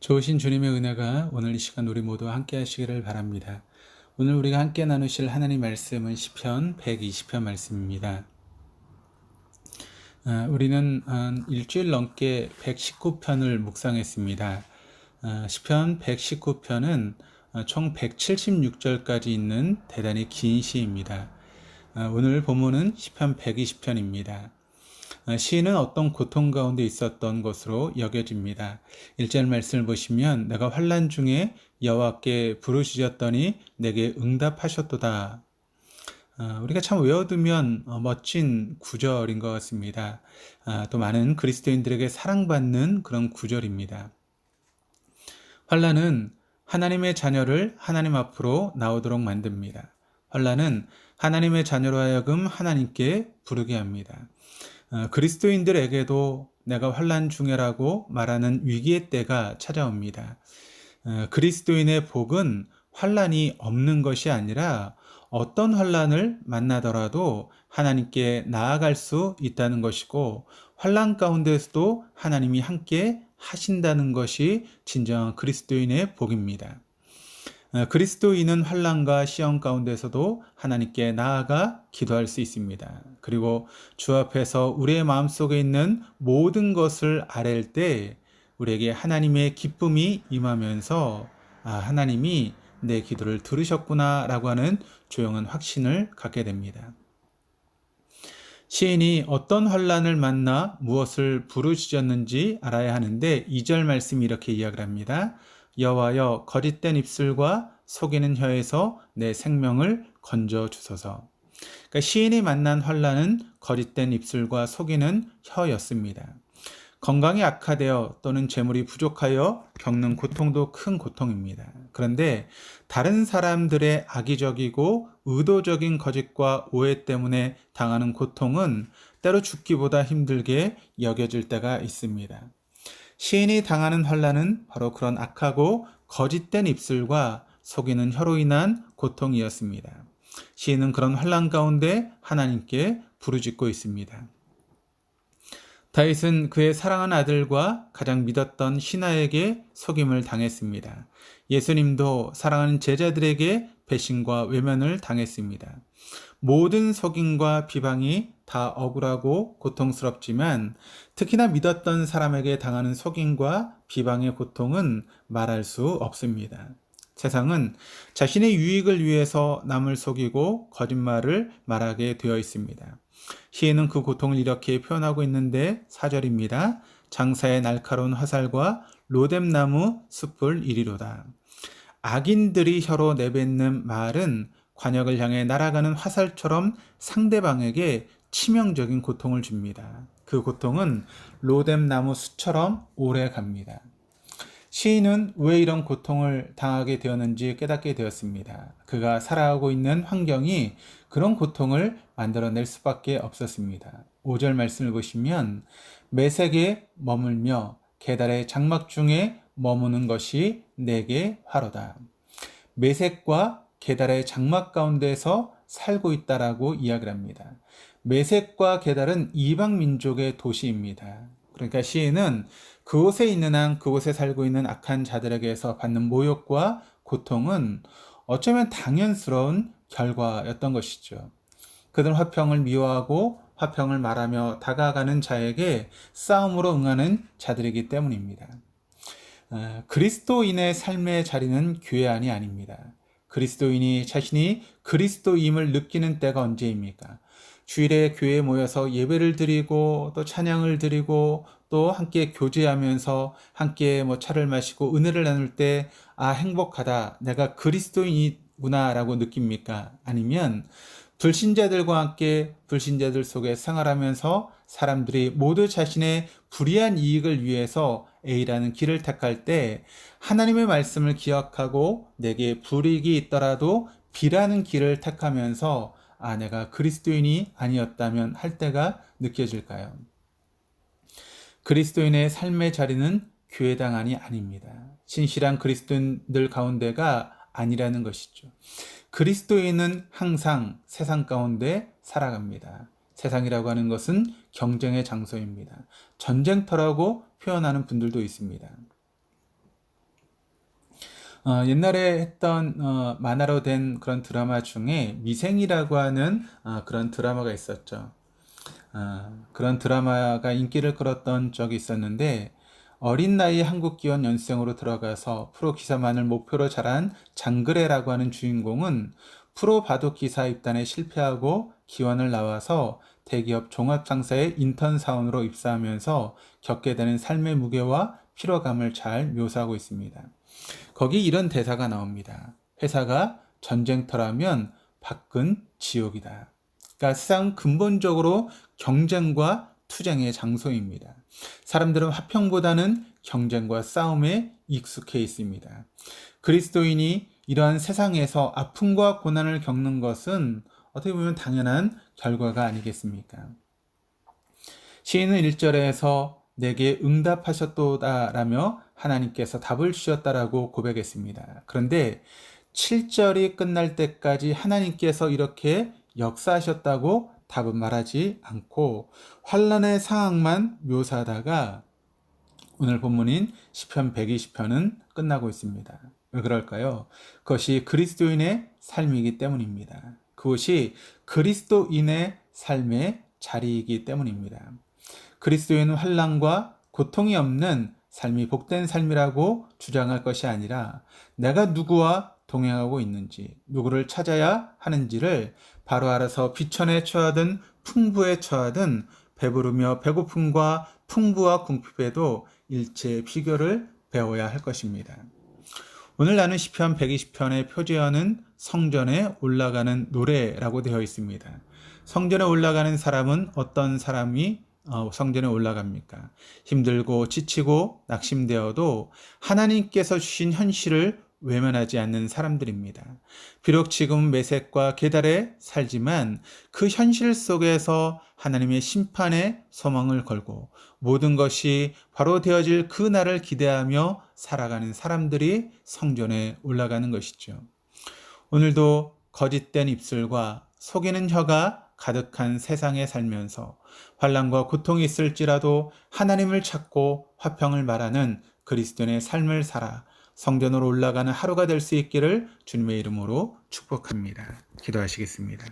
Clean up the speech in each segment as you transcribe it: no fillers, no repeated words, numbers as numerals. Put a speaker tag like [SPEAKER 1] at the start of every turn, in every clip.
[SPEAKER 1] 좋으신 주님의 은혜가 오늘 이 시간 우리 모두 함께 하시기를 바랍니다. 오늘 우리가 함께 나누실 하나님 말씀은 시편 120편 말씀입니다. 우리는 일주일 넘게 119편을 묵상했습니다. 시편 119편은 총 176절까지 있는 대단히 긴 시입니다. 오늘 본문은 시편 120편입니다. 시인은 어떤 고통 가운데 있었던 것으로 여겨집니다. 1절 말씀을 보시면 내가 환난 중에 여호와께 부르짖었더니 내게 응답하셨도다. 우리가 참 외워두면 멋진 구절인 것 같습니다. 또 많은 그리스도인들에게 사랑받는 그런 구절입니다. 환난은 하나님의 자녀를 하나님 앞으로 나오도록 만듭니다. 환난은 하나님의 자녀로 하여금 하나님께 부르게 합니다. 그리스도인들에게도 내가 환난 중에라고 말하는 위기의 때가 찾아옵니다. 그리스도인의 복은 환난이 없는 것이 아니라 어떤 환난을 만나더라도 하나님께 나아갈 수 있다는 것이고, 환난 가운데서도 하나님이 함께 하신다는 것이 진정한 그리스도인의 복입니다. 그리스도인은 환난과 시험 가운데서도 하나님께 나아가 기도할 수 있습니다. 그리고 주 앞에서 우리의 마음속에 있는 모든 것을 아랠 때 우리에게 하나님의 기쁨이 임하면서 하나님이 내 기도를 들으셨구나 라고 하는 조용한 확신을 갖게 됩니다. 시인이 어떤 환난을 만나 무엇을 부르짖었는지 알아야 하는데 2절 말씀이 이렇게 이야기를 합니다. 여호와여 거짓된 입술과 속이는 혀에서 내 생명을 건져 주소서. 그러니까 시인이 만난 환난은 거짓된 입술과 속이는 혀였습니다. 건강이 악화되어 또는 재물이 부족하여 겪는 고통도 큰 고통입니다. 그런데 다른 사람들의 악의적이고 의도적인 거짓과 오해 때문에 당하는 고통은 때로 죽기보다 힘들게 여겨질 때가 있습니다. 시인이 당하는 환난은 바로 그런 악하고 거짓된 입술과 속이는 혀로 인한 고통이었습니다. 시인은 그런 환난 가운데 하나님께 부르짖고 있습니다. 다윗은 그의 사랑하는 아들과 가장 믿었던 신하에게 속임을 당했습니다. 예수님도 사랑하는 제자들에게 배신과 외면을 당했습니다. 모든 속임과 비방이 다 억울하고 고통스럽지만 특히나 믿었던 사람에게 당하는 속임과 비방의 고통은 말할 수 없습니다. 세상은 자신의 유익을 위해서 남을 속이고 거짓말을 말하게 되어 있습니다. 시인은 그 고통을 이렇게 표현하고 있는데 4절입니다. 장사의 날카로운 화살과 로뎀나무 숯불 이리로다. 악인들이 혀로 내뱉는 말은 관역을 향해 날아가는 화살처럼 상대방에게 치명적인 고통을 줍니다. 그 고통은 로뎀나무 숯처럼 오래 갑니다. 시인은 왜 이런 고통을 당하게 되었는지 깨닫게 되었습니다. 그가 살아가고 있는 환경이 그런 고통을 만들어낼 수밖에 없었습니다. 5절 말씀을 보시면 매색에 머물며 계달의 장막 중에 머무는 것이 내게 화로다. 매색과 계달의 장막 가운데서 살고 있다라고 이야기를 합니다. 매색과 계달은 이방 민족의 도시입니다. 그러니까 시인은 그곳에 있는 한 그곳에 살고 있는 악한 자들에게서 받는 모욕과 고통은 어쩌면 당연스러운 결과였던 것이죠. 그들은 화평을 미워하고 화평을 말하며 다가가는 자에게 싸움으로 응하는 자들이기 때문입니다. 그리스도인의 삶의 자리는 교회 안이 아닙니다. 그리스도인이 자신이 그리스도임을 느끼는 때가 언제입니까? 주일에 교회에 모여서 예배를 드리고 또 찬양을 드리고 또 함께 교제하면서 함께 차를 마시고 은혜를 나눌 때 행복하다, 내가 그리스도인이구나 라고 느낍니까? 아니면 불신자들과 함께 불신자들 속에 생활하면서 사람들이 모두 자신의 불의한 이익을 위해서 A라는 길을 택할 때 하나님의 말씀을 기억하고 내게 불이익이 있더라도 B라는 길을 택하면서 내가 그리스도인이 아니었다면 할 때가 느껴질까요? 그리스도인의 삶의 자리는 교회당 안이 아닙니다. 신실한 그리스도인들 가운데가 아니라는 것이죠. 그리스도인은 항상 세상 가운데 살아갑니다. 세상이라고 하는 것은 경쟁의 장소입니다. 전쟁터라고 표현하는 분들도 있습니다. 옛날에 했던 만화로 된 그런 드라마 중에 미생이라고 하는 그런 드라마가 있었죠. 그런 드라마가 인기를 끌었던 적이 있었는데 어린 나이에 한국 기원 연수생으로 들어가서 프로 기사만을 목표로 자란 장그래라고 하는 주인공은 프로 바둑 기사 입단에 실패하고 기원을 나와서 대기업 종합상사의 인턴 사원으로 입사하면서 겪게 되는 삶의 무게와 피로감을 잘 묘사하고 있습니다. 거기 이런 대사가 나옵니다. 회사가 전쟁터라면 밖은 지옥이다. 그러니까 세상 근본적으로 경쟁과 투쟁의 장소입니다. 사람들은 화평보다는 경쟁과 싸움에 익숙해 있습니다. 그리스도인이 이러한 세상에서 아픔과 고난을 겪는 것은 어떻게 보면 당연한 결과가 아니겠습니까? 시인은 1절에서 내게 응답하셨도다라며 하나님께서 답을 주셨다라고 고백했습니다. 그런데 7절이 끝날 때까지 하나님께서 이렇게 역사하셨다고 답은 말하지 않고 환난의 상황만 묘사하다가 오늘 본문인 시편 120편은 끝나고 있습니다. 왜 그럴까요? 그것이 그리스도인의 삶이기 때문입니다. 그것이 그리스도인의 삶의 자리이기 때문입니다. 그리스도인은 환난과 고통이 없는 삶이 복된 삶이라고 주장할 것이 아니라 내가 누구와 동행하고 있는지, 누구를 찾아야 하는지를 바로 알아서 비천에 처하든 풍부에 처하든 배부르며 배고픔과 풍부와 궁핍에도 일체 비결을 배워야 할 것입니다. 오늘 나눈 시편 120편의 표제어는 성전에 올라가는 노래라고 되어 있습니다. 성전에 올라가는 사람은 어떤 사람이 성전에 올라갑니까? 힘들고 지치고 낙심되어도 하나님께서 주신 현실을 외면하지 않는 사람들입니다. 비록 지금 매색과 계달에 살지만 그 현실 속에서 하나님의 심판에 소망을 걸고 모든 것이 바로 되어질 그 날을 기대하며 살아가는 사람들이 성전에 올라가는 것이죠. 오늘도 거짓된 입술과 속이는 혀가 가득한 세상에 살면서 환난과 고통이 있을지라도 하나님을 찾고 화평을 말하는 그리스도인의 삶을 살아 성전으로 올라가는 하루가 될 수 있기를 주님의 이름으로 축복합니다. 기도하시겠습니다.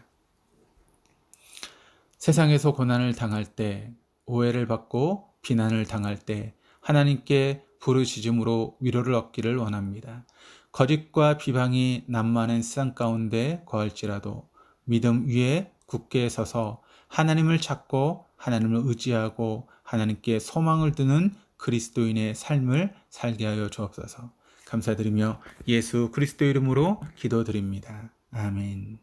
[SPEAKER 1] 세상에서 고난을 당할 때, 오해를 받고 비난을 당할 때 하나님께 부르짖음으로 위로를 얻기를 원합니다. 거짓과 비방이 난무하는 세상 가운데 거할지라도 믿음 위에 굳게 서서 하나님을 찾고 하나님을 의지하고 하나님께 소망을 두는 그리스도인의 삶을 살게 하여 주옵소서. 감사드리며 예수 그리스도 이름으로 기도드립니다. 아멘.